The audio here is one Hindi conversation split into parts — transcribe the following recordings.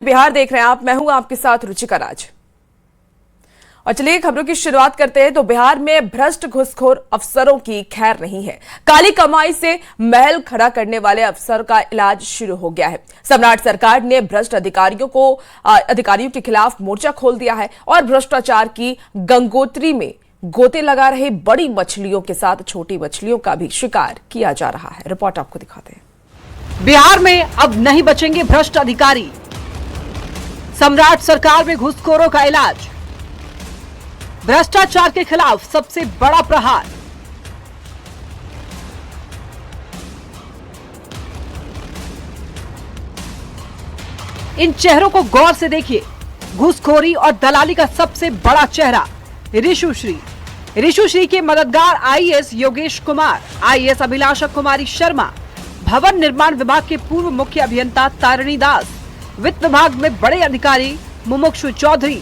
बिहार देख रहे हैं आप। मैं हूं आपके साथ रुचिका राज। और चलिए खबरों की शुरुआत करते हैं। तो बिहार में भ्रष्ट घूसखोर अफसरों की खैर नहीं है। काली कमाई से महल खड़ा करने वाले अफसर का इलाज शुरू हो गया है। सम्राट सरकार ने भ्रष्ट अधिकारियों के खिलाफ मोर्चा खोल दिया है और भ्रष्टाचार की गंगोत्री में गोते लगा रहे बड़ी मछलियों के साथ छोटी मछलियों का भी शिकार किया जा रहा है। रिपोर्ट आपको दिखाते हैं। बिहार में अब नहीं बचेंगे भ्रष्ट अधिकारी। सम्राट सरकार में घूसखोरों का इलाज। भ्रष्टाचार के खिलाफ सबसे बड़ा प्रहार। इन चेहरों को गौर से देखिए। घूसखोरी और दलाली का सबसे बड़ा चेहरा रिशुश्री। रिशुश्री के मददगार आईएएस योगेश कुमार, आईएएस अभिलाषा कुमारी शर्मा, भवन निर्माण विभाग के पूर्व मुख्य अभियंता तारिणी दास, वित्त विभाग में बड़े अधिकारी मुमुक्षु चौधरी,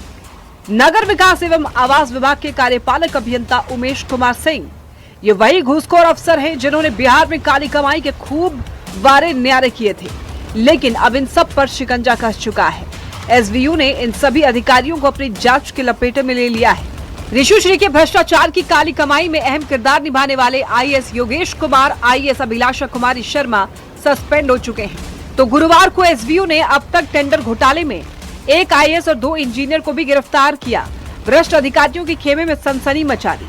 नगर विकास एवं आवास विभाग के कार्यपालक अभियंता उमेश कुमार सिंह। ये वही घूसखोर अफसर हैं जिन्होंने बिहार में काली कमाई के खूब वारे न्यारे किए थे, लेकिन अब इन सब पर शिकंजा कस चुका है। एसवीयू ने इन सभी अधिकारियों को अपनी जांच के लपेटे में ले लिया है। रिशुश्री के भ्रष्टाचार की काली कमाई में अहम किरदार निभाने वाले IAS Yogesh Kumar, IAS Abhilasha Kumari Sharma suspend हो चुके हैं। तो गुरुवार को एसवीयू ने अब तक टेंडर घोटाले में एक आईएएस और 2 इंजीनियर को भी गिरफ्तार किया। भ्रष्ट अधिकारियों की खेमे में सनसनी मचा दी।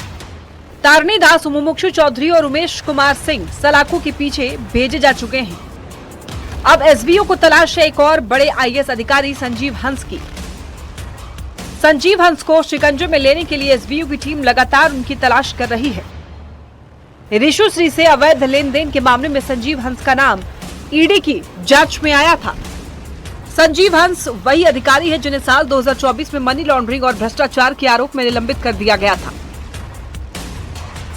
तारिणी दास, मुमुक्षु चौधरी और उमेश कुमार सिंह सलाखों के पीछे भेजे जा चुके हैं। अब एसवीयू को तलाश है एक और बड़े आईएएस अधिकारी संजीव हंस की। संजीव हंस को शिकंजे में लेने के लिए एसवीयू की टीम लगातार उनकी तलाश कर रही है। रिशुश्री से अवैध लेन देन के मामले में संजीव हंस का नाम ईडी की जांच में आया था। संजीव हंस वही अधिकारी है जिन्हें साल 2024 में मनी लॉन्ड्रिंग और भ्रष्टाचार के आरोप में निलंबित कर दिया गया था।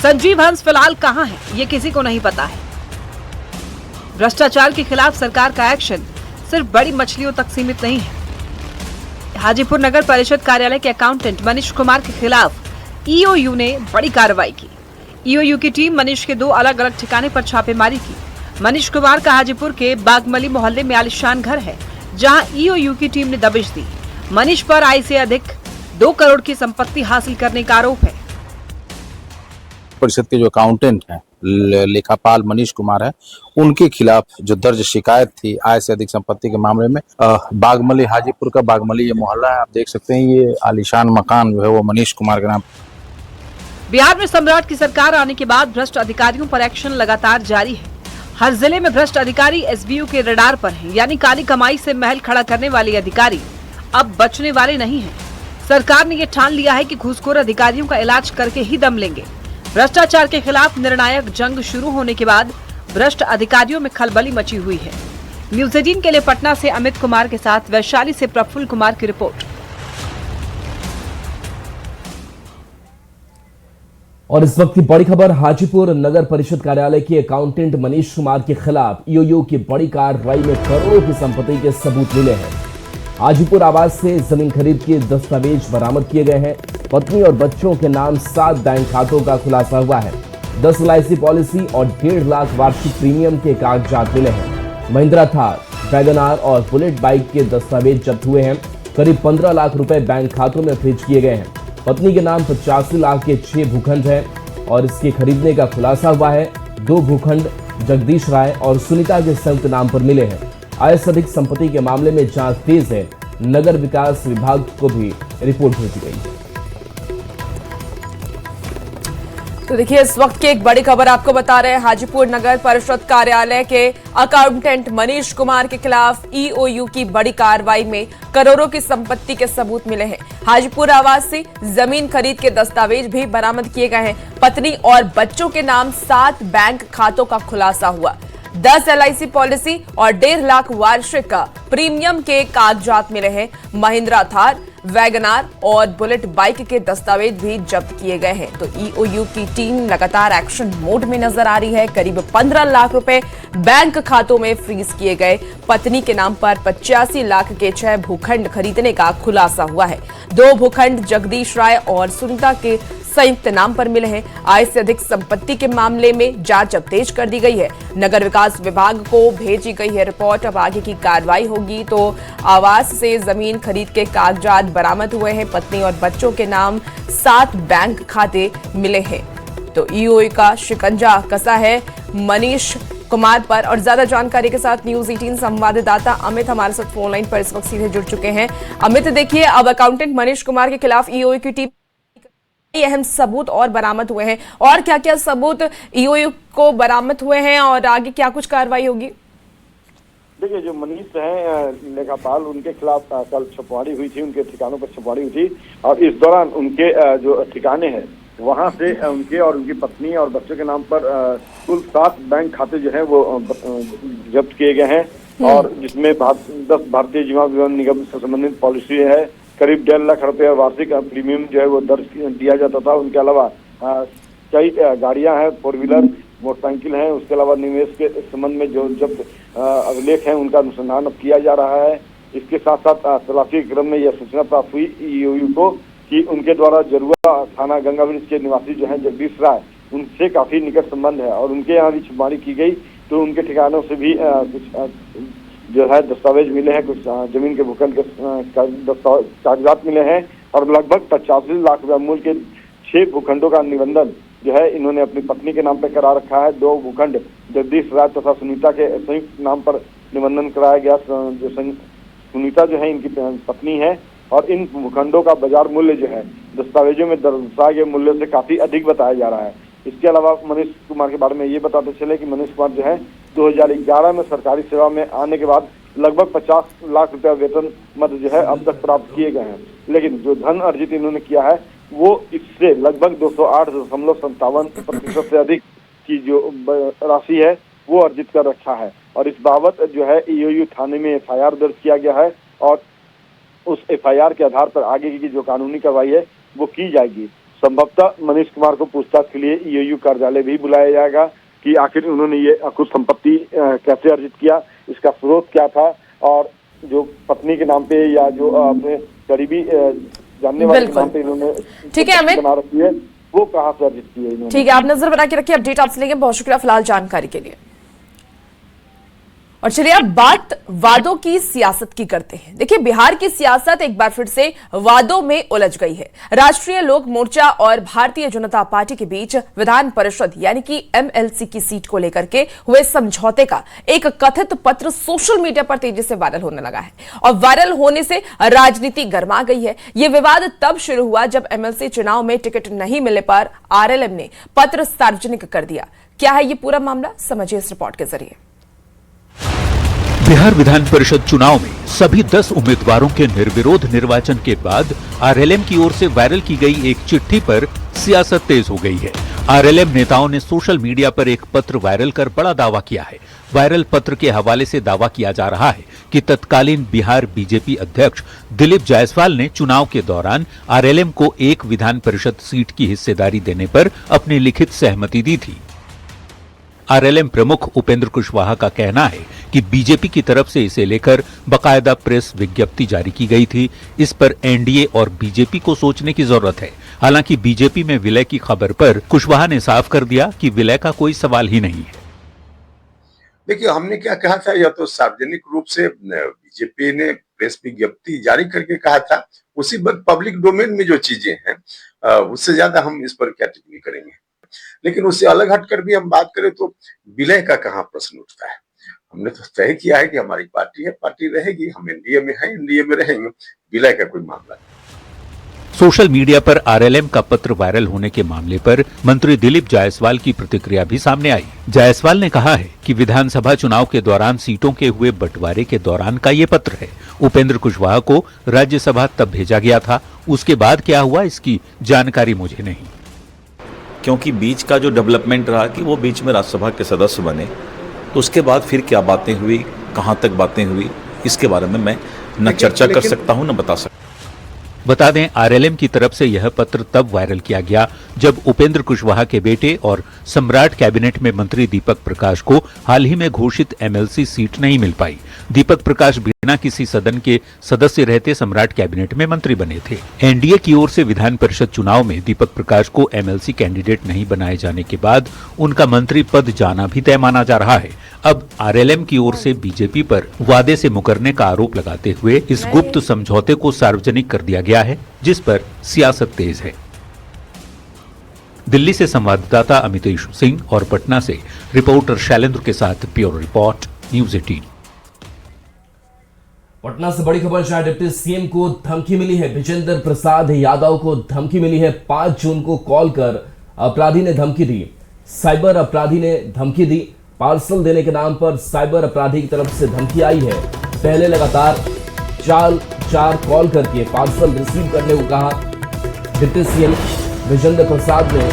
संजीव हंस फिलहाल कहां है, ये किसी को नहीं पता है। भ्रष्टाचार के खिलाफ सरकार का एक्शन सिर्फ बड़ी मछलियों तक सीमित नहीं है। हाजीपुर नगर परिषद कार्यालय के अकाउंटेंट मनीष कुमार के खिलाफ ईओयू ने बड़ी कार्रवाई की। ईओयू की टीम मनीष के 2 अलग अलग ठिकाने पर छापेमारी की। मनीष कुमार का हाजीपुर के बागमली मोहल्ले में आलिशान घर है, जहां ईओयू की टीम ने दबिश दी। मनीष पर आय से अधिक 2 करोड़ की संपत्ति हासिल करने का आरोप है। परिषद के जो अकाउंटेंट हैं, लेखापाल मनीष कुमार है, उनके खिलाफ जो दर्ज शिकायत थी आय से अधिक संपत्ति के मामले में, बागमली, हाजीपुर का बागमली ये मोहल्ला है, आप देख सकते हैं। ये आलीशान मकान जो है वो मनीष कुमार के नाम। बिहार में सम्राट की सरकार आने के बाद भ्रष्ट अधिकारियों पर एक्शन लगातार जारी है। हर जिले में भ्रष्ट अधिकारी एसवीयू के रडार पर हैं, यानी काली कमाई से महल खड़ा करने वाले अधिकारी अब बचने वाले नहीं हैं। सरकार ने ये ठान लिया है कि घूसखोर अधिकारियों का इलाज करके ही दम लेंगे। भ्रष्टाचार के खिलाफ निर्णायक जंग शुरू होने के बाद भ्रष्ट अधिकारियों में खलबली मची हुई है। न्यूज़ 18 के लिए पटना से अमित कुमार के साथ वैशाली से प्रफुल्ल कुमार की रिपोर्ट। और इस वक्त की बड़ी खबर, हाजीपुर नगर परिषद कार्यालय के अकाउंटेंट मनीष कुमार के खिलाफ ईओयू की बड़ी कार्रवाई में करोड़ों की संपत्ति के सबूत मिले हैं। हाजीपुर आवास से जमीन खरीद के दस्तावेज बरामद किए गए हैं। पत्नी और बच्चों के नाम 7 बैंक खातों का खुलासा हुआ है। 10 LIC पॉलिसी और 1.5 लाख वार्षिक प्रीमियम के कागजात मिले हैं। महिंद्रा थार, वैगनार और बुलेट बाइक के दस्तावेज जब्त हुए हैं। करीब 15 लाख रुपए बैंक खातों में फ्रीज किए गए हैं। पत्नी के नाम 85 लाख के 6 भूखंड हैं और इसके खरीदने का खुलासा हुआ है। 2 भूखंड जगदीश राय और सुनीता के संयुक्त नाम पर मिले हैं। आय से अधिक संपत्ति के मामले में जांच तेज है। नगर विकास विभाग को भी रिपोर्ट भेजी गई है। तो देखिए इस वक्त की एक बड़ी खबर आपको बता रहे हैं। हाजीपुर नगर परिषद कार्यालय के अकाउंटेंट मनीष कुमार के खिलाफ ईओयू की बड़ी कार्रवाई में करोड़ों की संपत्ति के सबूत मिले हैं। हाजीपुर आवास से जमीन खरीद के दस्तावेज भी बरामद किए गए हैं। पत्नी और बच्चों के नाम 7 बैंक खातों का खुलासा हुआ। 10 LIC पॉलिसी और 1.5 लाख वार्षिक प्रीमियम के कागजात मिले हैं। महिंद्रा थार, वैगनार और बुलेट बाइक के दस्तावेज भी जब्त किए गए हैं। तो ईओयू की टीम लगातार एक्शन मोड में नजर आ रही है। करीब 15 लाख रुपए बैंक खातों में फ्रीज किए गए। पत्नी के नाम पर 85 लाख के 6 भूखंड खरीदने का खुलासा हुआ है। 2 भूखंड जगदीश राय और सुनीता के संयुक्त नाम पर मिले हैं। आय से अधिक संपत्ति के मामले में जांच अब तेज कर दी गई है। नगर विकास विभाग को भेजी गई है रिपोर्ट। अब आगे की कार्रवाई होगी। तो आवास से जमीन खरीद के कागजात बरामद हुए हैं। पत्नी और बच्चों के नाम 7 बैंक खाते मिले हैं। तो ईओयू का शिकंजा कसा है मनीष कुमार पर। और ज्यादा जानकारी के साथ न्यूज 18 संवाददाता अमित हमारे साथ फोन लाइन पर इस वक्त सीधे जुड़ चुके हैं। अमित, देखिए, अब अकाउंटेंट मनीष कुमार के खिलाफ ईओयू की टीम अहम सबूत और बरामद हुए हैं। और क्या क्या सबूत ईओयू को बरामद हुए हैं और आगे क्या कुछ कार्रवाई होगी? देखिए, जो मनीष हैं लेखापाल, उनके खिलाफ कल छपवाड़ी हुई थी, उनके ठिकानों पर छपवाड़ी हुई थी। और इस दौरान उनके जो ठिकाने हैं वहां से उनके और उनकी पत्नी और बच्चों के नाम पर कुल 7 बैंक खाते जो हैं वो जब्त किए गए हैं। और जिसमें 10 भारतीय जीवन बीमा निगम से संबंधित पॉलिसी है। करीब 1.5 लाख रुपए वार्षिक प्रीमियम जो है वो दर्ज दिया जाता था। उनके अलावा कई गाड़ियां हैं, 4 व्हीलर मोटरसाइकिल हैं। उसके अलावा निवेश के संबंध में जो जब्त अभिलेख हैं उनका अनुसंधान अब किया जा रहा है। इसके साथ साथ तलाशी के क्रम में यह सूचना प्राप्त हुई ईओयू को कि उनके द्वारा जरुआ थाना गंगाब्रिज के निवासी जो है जगदीश राय, उनसे काफी निकट संबंध है और उनके यहाँ भी छापेमारी की गई। तो उनके ठिकानों से भी कुछ जो है दस्तावेज मिले हैं, कुछ जमीन के भूखंड के कागजात मिले हैं। और लगभग 85 लाख रुपए मूल्य के 6 भूखंडों का निबंधन जो है इन्होंने अपनी पत्नी के नाम पर करा रखा है। 2 भूखंड जगदीश राय तथा सुनीता के संयुक्त नाम पर निबंधन कराया गया। जो सुनीता जो है इनकी पत्नी है और इन भूखंडों का बाजार मूल्य जो है दस्तावेजों में दर्शाए गए मूल्य से काफी अधिक बताया जा रहा है। इसके अलावा मनीष कुमार के बारे में ये बताते चले कि मनीष कुमार जो है 2011 में सरकारी सेवा में आने के बाद लगभग 50 लाख रुपया वेतन मद जो है अब तक प्राप्त किए गए हैं। लेकिन जो धन अर्जित इन्होंने किया है वो इससे लगभग 208.57% से अधिक की जो राशि है वो अर्जित कर रखा है। और इस बाबत जो है ईओयू थाने में FIR दर्ज किया गया है और उस FIR के आधार पर आगे की जो कानूनी कार्रवाई है वो की जाएगी। संभवतः मनीष कुमार को पूछताछ के लिए ईओयू कार्यालय भी बुलाया जाएगा कि आखिर उन्होंने ये कुछ संपत्ति कैसे अर्जित किया, इसका स्रोत क्या था और जो पत्नी के नाम पे या जो अपने करीबी जानने वाले के नाम पे इन्होंने ठीक है अमित बना रखी है वो कहाँ से अर्जित की है इन्होंने। ठीक है, आप नजर बना के रखिए। अपडेट आपसे लेंगे। बहुत शुक्रिया फिलहाल जानकारी के लिए। और चलिए अब बात वादों की सियासत की करते हैं। देखिए, बिहार की सियासत एक बार फिर से वादों में उलझ गई है। राष्ट्रीय लोक मोर्चा और भारतीय जनता पार्टी के बीच विधान परिषद यानी कि MLC की सीट को लेकर के हुए समझौते का एक कथित पत्र सोशल मीडिया पर तेजी से वायरल होने लगा है और वायरल होने से राजनीति गर्मा गई है। यह विवाद तब शुरू हुआ जब MLC चुनाव में टिकट नहीं मिलने पर RLM ने पत्र सार्वजनिक कर दिया। क्या है ये पूरा मामला, समझिए इस रिपोर्ट के जरिए। बिहार विधान परिषद चुनाव में सभी 10 उम्मीदवारों के निर्विरोध निर्वाचन के बाद RLM की ओर से वायरल की गई एक चिट्ठी पर सियासत तेज हो गई है। RLM नेताओं ने सोशल मीडिया पर एक पत्र वायरल कर बड़ा दावा किया है। वायरल पत्र के हवाले से दावा किया जा रहा है कि तत्कालीन बिहार बीजेपी अध्यक्ष दिलीप जायसवाल ने चुनाव के दौरान RLM को एक विधान परिषद सीट की हिस्सेदारी देने पर अपनी लिखित सहमति दी थी। RLM प्रमुख उपेंद्र कुशवाहा का कहना है कि बीजेपी की तरफ से इसे लेकर बकायदा प्रेस विज्ञप्ति जारी की गई थी। इस पर एनडीए और बीजेपी को सोचने की जरूरत है। हालांकि बीजेपी में विलय की खबर पर कुशवाहा ने साफ कर दिया कि विलय का कोई सवाल ही नहीं है। देखिए, हमने क्या कहा था, यह तो सार्वजनिक रूप से बीजेपी ने प्रेस विज्ञप्ति जारी करके कहा था। उसी पब्लिक डोमेन में जो चीजें हैं उससे ज्यादा हम इस पर क्या टिप्पणी करेंगे। लेकिन उससे अलग हटकर भी हम बात करें तो विलय का कहाँ प्रश्न उठता है। हमने तो तय किया है कि हमारी पार्टी है, पार्टी रहेगी, हम एनडीए में हैं, एनडीए में रहेंगे। विलय का कोई मामला नहीं। सोशल मीडिया पर RLM का पत्र वायरल होने के मामले पर मंत्री दिलीप जायसवाल की प्रतिक्रिया भी सामने आई। जायसवाल ने कहा है कि विधानसभा चुनाव के दौरान सीटों के हुए बंटवारे के दौरान का ये पत्र है। उपेंद्र कुशवाहा को राज्यसभा तब भेजा गया था, उसके बाद क्या हुआ इसकी जानकारी मुझे नहीं। क्योंकि बीच का जो डेवलपमेंट रहा कि वो बीच में राज्यसभा के सदस्य बने, तो उसके बाद फिर क्या बातें हुई, कहाँ तक बातें हुई, इसके बारे में मैं न चर्चा कर सकता हूँ न बता सकता। बता दें, आरएलएम की तरफ से यह पत्र तब वायरल किया गया जब उपेंद्र कुशवाहा के बेटे और सम्राट कैबिनेट में मंत्री दीपक प्रकाश को हाल ही में घोषित एमएलसी सीट नहीं मिल पाई। दीपक प्रकाश बिना किसी सदन के सदस्य रहते सम्राट कैबिनेट में मंत्री बने थे। एनडीए की ओर से विधान परिषद चुनाव में दीपक प्रकाश को एमएलसी कैंडिडेट नहीं बनाए जाने के बाद उनका मंत्री पद जाना भी तय माना जा रहा है। अब आरएलएम की ओर से बीजेपी पर वादे से मुकरने का आरोप लगाते हुए इस गुप्त समझौते को सार्वजनिक कर दिया गया है, जिस पर सियासत तेज है। दिल्ली से संवाददाता अमितेश सिंह और पटना से रिपोर्टर शैलेंद्र के साथ ब्यूरो रिपोर्ट, न्यूज़ 18। पटना से बड़ी खबर, जहां डिप्टी सीएम को धमकी मिली है। विजेंद्र प्रसाद यादव को धमकी मिली है। 5 जून को कॉल कर अपराधी ने धमकी दी। साइबर अपराधी ने धमकी दी। पार्सल देने के नाम पर साइबर अपराधी की तरफ से धमकी आई है। पहले लगातार 4 कॉल करके पार्सल रिसीव करने को कहा। डिप्टी सीएम विजेंद्र प्रसाद ने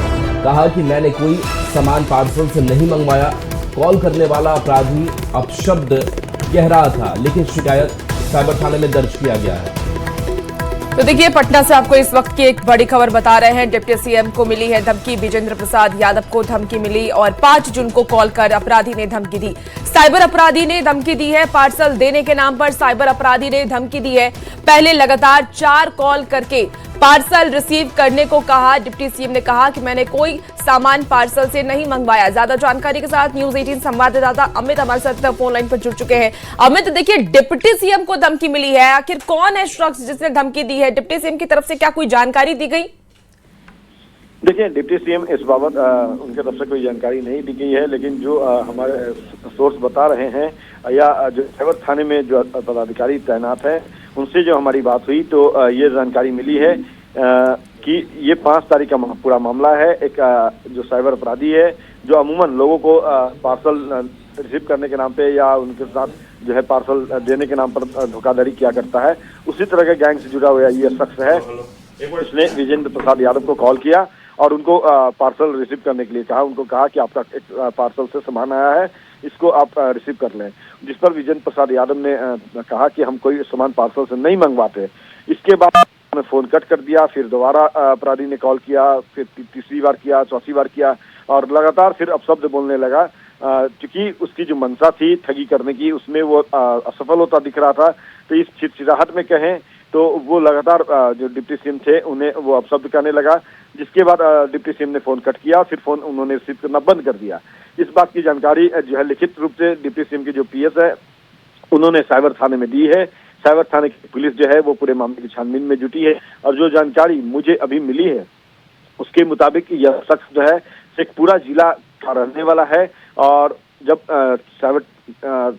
कहा कि मैंने कोई सामान पार्सल से नहीं मंगवाया। कॉल करने वाला अपराधी अपशब्द कह रहा था, लेकिन शिकायत साइबर थाने में दर्ज किया गया है। तो देखिए, पटना से आपको इस वक्त की एक बड़ी खबर बता रहे हैं। डिप्टी सीएम को मिली है धमकी। विजेंद्र प्रसाद यादव को धमकी मिली और 5 जून को कॉल कर अपराधी ने धमकी दी। साइबर अपराधी ने धमकी दी है। पार्सल देने के नाम पर साइबर अपराधी ने धमकी दी है। पहले लगातार 4 कॉल करके पार्सल रिसीव करने को कहा। डिप्टी सीएम ने कहा कि मैंने कोई सामान पार्सल से नहीं मंगवाया। ज्यादा जानकारी के साथ न्यूज़ 18 संवाददाता अमित हमारे साथ फोन लाइन पर जुड़ चुके हैं। अमित, देखिए, डिप्टी सीएम को धमकी मिली है। आखिर कौन है शख्स जिसने धमकी दी है? डिप्टी सीएम की तरफ से क्या कोई जानकारी दी गई? देखिए, डिप्टी सीएम इस बाबत उनकी तरफ से कोई जानकारी नहीं दी गई है, लेकिन जो हमारे सोर्स बता रहे हैं या जो साइबर थाने में जो पदाधिकारी तैनात है उनसे जो हमारी बात हुई तो ये जानकारी मिली है कि ये 5 तारीख का पूरा मामला है। एक जो साइबर अपराधी है जो अमूमन लोगों को पार्सल रिसीव करने के नाम पे या उनके साथ जो है पार्सल देने के नाम पर धोखाधड़ी किया करता है, उसी तरह के गैंग से जुड़ा हुआ ये शख्स है। इसने विजेंद्र प्रसाद यादव को कॉल किया और उनको पार्सल रिसीव करने के लिए कहा। उनको कहा कि आपका एक पार्सल से सामान आया है, इसको आप रिसीव कर लें। जिस पर विजेंद्र प्रसाद यादव ने कहा कि हम कोई सामान पार्सल से नहीं मंगवाते। इसके बाद उन्होंने फोन कट कर दिया। फिर दोबारा अपराधी ने कॉल किया, फिर तीसरी बार किया, चौथी बार किया और लगातार फिर अपशब्द बोलने लगा। क्योंकि उसकी जो मंशा थी ठगी करने की, उसमें वो असफल होता दिख रहा था। तो इस चिड़चिड़ाहट में कहें तो वो लगातार जो डिप्टी सीएम थे उन्हें वो अपशब्द करने लगा, जिसके बाद डिप्टी सीएम ने फोन कट किया। फिर फोन उन्होंने रिसीव करना बंद कर दिया। इस बात की जानकारी जो है लिखित रूप से डिप्टी सीएम के जो पीएस है उन्होंने साइबर थाने में दी है। साइबर थाने की पुलिस जो है वो पूरे मामले की छानबीन में जुटी है और जो जानकारी मुझे अभी मिली है उसके मुताबिक यह शख्स जो है शेखपुरा जिला का रहने वाला है और जब साइबर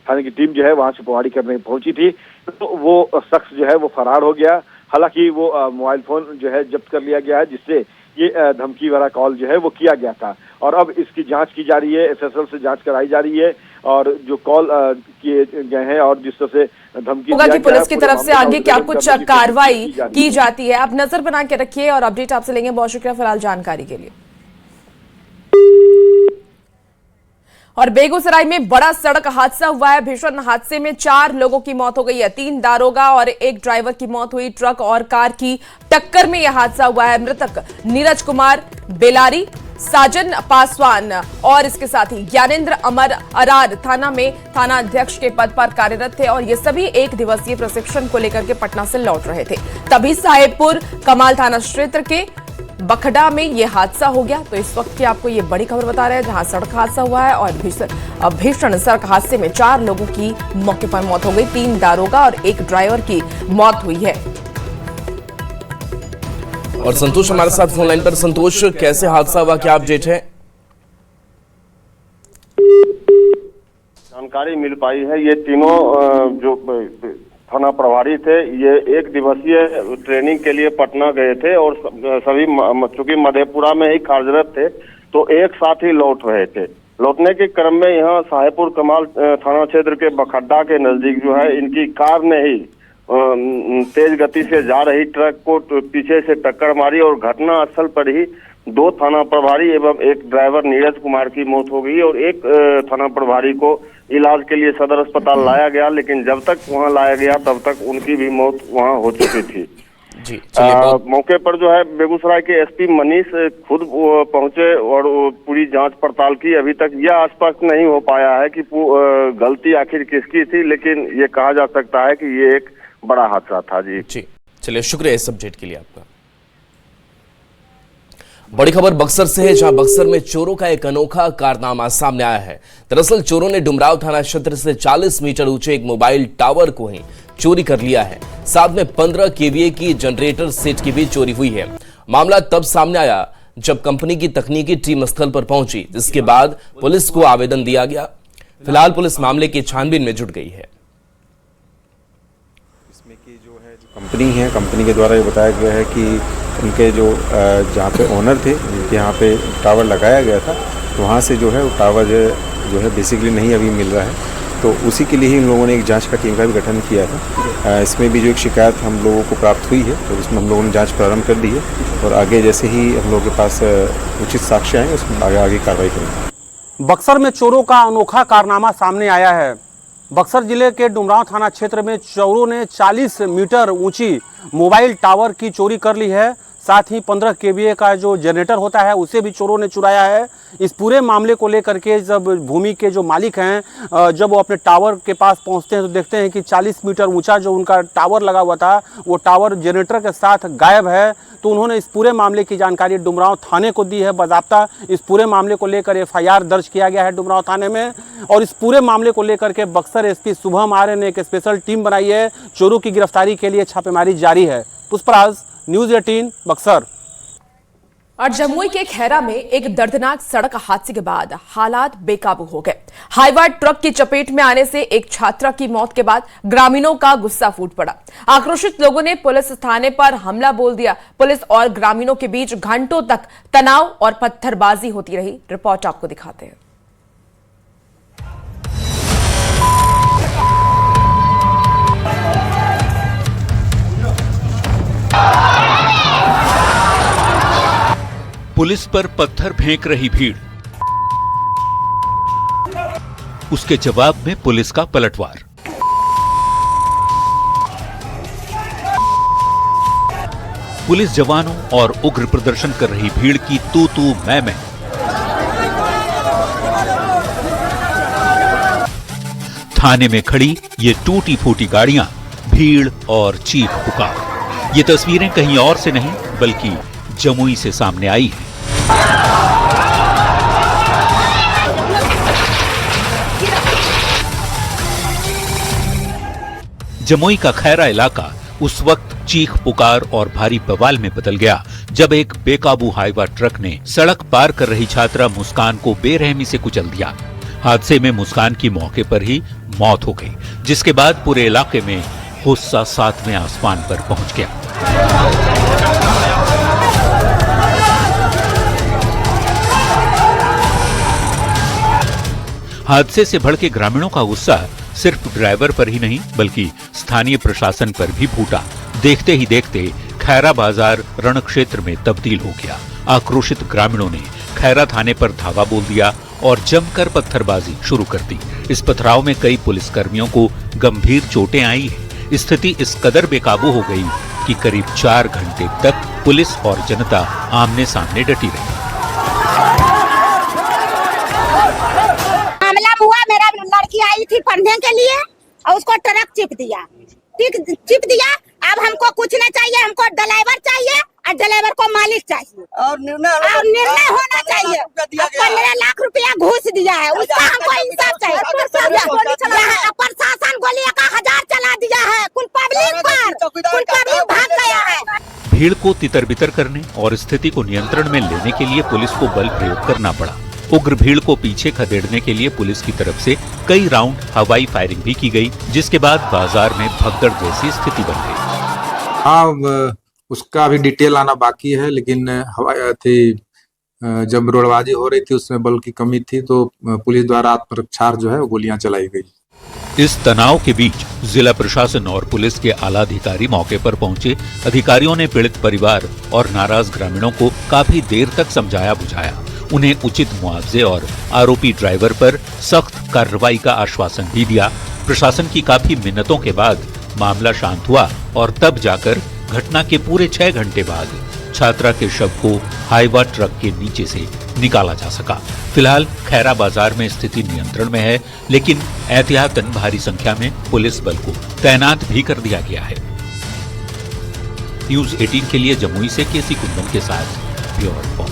थाने की टीम जो है वहां छापेमारी करने पहुंची थी तो वो शख्स जो है वो फरार हो गया। हालांकि वो मोबाइल फोन जो है जब्त कर लिया गया है, जिससे ये धमकी वाला कॉल जो है वो किया गया था और अब इसकी जांच की जा रही है। एफएसएल से जांच कराई जा रही है और जो कॉल किए गए हैं और जिस तरह से धमकी होगा कि पुलिस की तरफ से आगे क्या कुछ कार्रवाई की जाती है। आप नजर बना के रखिए और अपडेट आपसे लेंगे। बहुत शुक्रिया फिलहाल जानकारी के लिए। और बेगूसराय में बड़ा सड़क हादसा हुआ है। भीषण हादसे में 4 लोगों की मौत हो गई है। 3 दारोगा और 1 ड्राइवर की मौत हुई। ट्रक और कार की टक्कर में यह हादसा हुआ है। मृतक नीरज कुमार बेलारी, साजन पासवान और इसके साथ ही ज्ञानेंद्र अमर अरार थाना में थाना अध्यक्ष के पद पर कार्यरत थे और ये सभी 1 दिवसीय प्रशिक्षण को लेकर के पटना से लौट रहे थे। तभी साहेबपुर कमाल थाना क्षेत्र के बखड़ा में यह हादसा हो गया। तो इस वक्त की आपको ये बड़ी खबर बता रहे हैं जहां सड़क हादसा हुआ है और भीषण सड़क हादसे में 4 लोगों की मौके पर मौत हो गई। 3 दारोगा और 1 ड्राइवर की मौत हुई है। और संतोष हमारे साथ फोन लाइन पर। संतोष, कैसे हादसा हुआ, क्या अपडेट है? जानकारी मिल पाई है, ये तीनों जो थाना प्रभारी थे ये 1 दिवसीय ट्रेनिंग के लिए पटना गए थे और सभी चूंकि मधेपुरा में ही कार्यरत थे तो एक साथ ही लौट रहे थे। लौटने के क्रम में यहाँ साहेबपुर कमाल थाना क्षेत्र के बखड्डा के नजदीक जो है इनकी कार ने ही तेज गति से जा रही ट्रक को पीछे से टक्कर मारी और घटना स्थल पर ही 2 थाना प्रभारी एवं 1 ड्राइवर नीरज कुमार की मौत हो गई और 1 थाना प्रभारी को इलाज के लिए सदर अस्पताल लाया गया, लेकिन जब तक वहां लाया गया तब तक उनकी भी मौत वहां हो चुकी थी। जी चलिए मौके पर जो है बेगूसराय के एसपी मनीष खुद पहुंचे और पूरी जांच पड़ताल की। अभी तक यह स्पष्ट नहीं हो पाया है कि गलती आखिर किसकी थी, लेकिन ये कहा जा सकता है कि ये एक बड़ा हादसा था। जी चलिए शुक्रिया इस अपडेट के लिए आपका। बड़ी खबर बक्सर से है, जहां बक्सर में चोरों का एक अनोखा कारनामा सामने आया है। दरअसल चोरों ने डुमराव थाना क्षेत्र से 40 मीटर ऊंचे एक मोबाइल टावर को ही चोरी कर लिया है। साथ में 15 केवीए की जनरेटर सेट की भी चोरी हुई है। मामला तब सामने आया जब कंपनी की तकनीकी टीम स्थल पर पहुंची, जिसके बाद पुलिस को आवेदन दिया गया। फिलहाल पुलिस मामले की छानबीन में जुट गई है। इसमें की जो है कंपनी है, कंपनी के द्वारा ये बताया गया है कि उनके जो जहाँ पे ओनर थे, जिनके यहाँ पे टावर लगाया गया था, तो वहाँ से जो है वो टावर जो है बेसिकली नहीं अभी मिल रहा है। तो उसी के लिए ही इन लोगों ने एक जांच का टीम का भी गठन किया था। इसमें भी जो एक शिकायत हम लोगों को प्राप्त हुई है, तो इसमें हम लोगों ने जांच प्रारंभ कर दी है और आगे जैसे ही हम लोगों के पास उचित साक्ष्य आएंगे उसमें आगे कार्रवाई करेंगे। बक्सर में चोरों का अनोखा कारनामा सामने आया है। बक्सर जिले के डुमराव थाना क्षेत्र में चोरों ने 40 मीटर ऊंची मोबाइल टावर की चोरी कर ली है। साथ ही 15 केवीए का जो जनरेटर होता है उसे भी चोरों ने चुराया है। इस पूरे मामले को लेकर के जब भूमि के जो मालिक हैं, जब वो अपने टावर के पास पहुंचते हैं तो देखते हैं कि 40 मीटर ऊंचा जो उनका टावर लगा हुआ था वो टावर जनरेटर के साथ गायब है। तो उन्होंने इस पूरे मामले की जानकारी डुमराव थाने को दी है। बाज़ाब्ता इस पूरे मामले को लेकर FIR दर्ज किया गया है डुमराव थाने में। और इस पूरे मामले को लेकर के बक्सर SP शुभम आर्य ने एक स्पेशल टीम बनाई है। चोरों की गिरफ्तारी के लिए छापेमारी जारी है। पुष्पराज, न्यूज़ 18 बक्सर। और जमुई के खैरा में एक दर्दनाक सड़क हादसे के बाद हालात बेकाबू हो गए। हाईवा ट्रक की चपेट में आने से एक छात्रा की मौत के बाद ग्रामीणों का गुस्सा फूट पड़ा। आक्रोशित लोगों ने पुलिस थाने पर हमला बोल दिया। पुलिस और ग्रामीणों के बीच घंटों तक तनाव और पत्थरबाजी होती रही। रिपोर्ट आपको दिखाते हैं। पुलिस पर पत्थर फेंक रही भीड़, उसके जवाब में पुलिस का पलटवार। पुलिस जवानों और उग्र प्रदर्शन कर रही भीड़ की तू मैं। थाने में खड़ी ये टूटी फूटी गाड़ियां, भीड़ और चीख पुकार। ये तस्वीरें कहीं और से नहीं बल्कि जमुई से सामने आई है। जमुई का खैरा इलाका उस वक्त चीख पुकार और भारी बवाल में बदल गया जब एक बेकाबू हाईवा ट्रक ने सड़क पार कर रही छात्रा मुस्कान को बेरहमी से कुचल दिया। हादसे में मुस्कान की मौके पर ही मौत हो गई, जिसके बाद पूरे इलाके में गुस्सा 7वें आसमान पर पहुंच गया। हादसे से भड़के ग्रामीणों का गुस्सा सिर्फ ड्राइवर पर ही नहीं बल्कि स्थानीय प्रशासन पर भी फूटा। देखते ही देखते खैरा बाजार रण क्षेत्र में तब्दील हो गया। आक्रोशित ग्रामीणों ने खैरा थाने पर धावा बोल दिया और जमकर पत्थरबाजी शुरू कर दी। इस पथराव में कई पुलिसकर्मियों को गंभीर चोटें आई हैं। स्थिति इस कदर बेकाबू हो गई कि करीब 4 घंटे तक पुलिस और जनता आमने सामने डटी रही। मामला हुआ, मेरा लड़की आई थी पढ़ने के लिए और उसको ट्रक चिप दिया। अब हमको कुछ नहीं चाहिए, हमको ड्राइवर चाहिए और ड्राइवर को मालिक चाहिए और निर्णय होना चाहिए। 15 लाख रुपया घूस दिया है, उसका हमको इंसाफ चाहिए। प्रशासन गोली 1000 चला दिया है, कुल पब्लिक भाग गया है। भीड़ को तितर बितर करने और स्थिति को नियंत्रण में लेने के लिए पुलिस को बल प्रयोग करना पड़ा। उग्र भीड़ को पीछे खदेड़ने के लिए पुलिस की तरफ से कई राउंड हवाई फायरिंग भी की गई, जिसके बाद बाजार में भगदड़ जैसी स्थिति बन गई। हाँ, उसका अभी डिटेल आना बाकी है, लेकिन हवाई थी जब रोडबाजी हो रही थी उसमें बल की कमी थी तो पुलिस द्वारा आत्मरक्षा जो है वो गोलियां चलाई गई। इस तनाव के बीच जिला प्रशासन और पुलिस के आला अधिकारी मौके पर पहुंचे। अधिकारियों ने पीड़ित परिवार और नाराज ग्रामीणों को काफी देर तक समझाया बुझाया। उन्हें उचित मुआवजे और आरोपी ड्राइवर पर सख्त कार्रवाई का आश्वासन भी दिया। प्रशासन की काफी मिन्नतों के बाद मामला शांत हुआ और तब जाकर घटना के पूरे 6 घंटे बाद छात्रा के शव को हाईवा ट्रक के नीचे से निकाला जा सका। फिलहाल खैरा बाजार में स्थिति नियंत्रण में है, लेकिन एहतियातन भारी संख्या में पुलिस बल को तैनात भी कर दिया गया है। न्यूज़ 18 के लिए जमुई से केसी कुंदन के साथ ब्यूरो रिपोर्ट।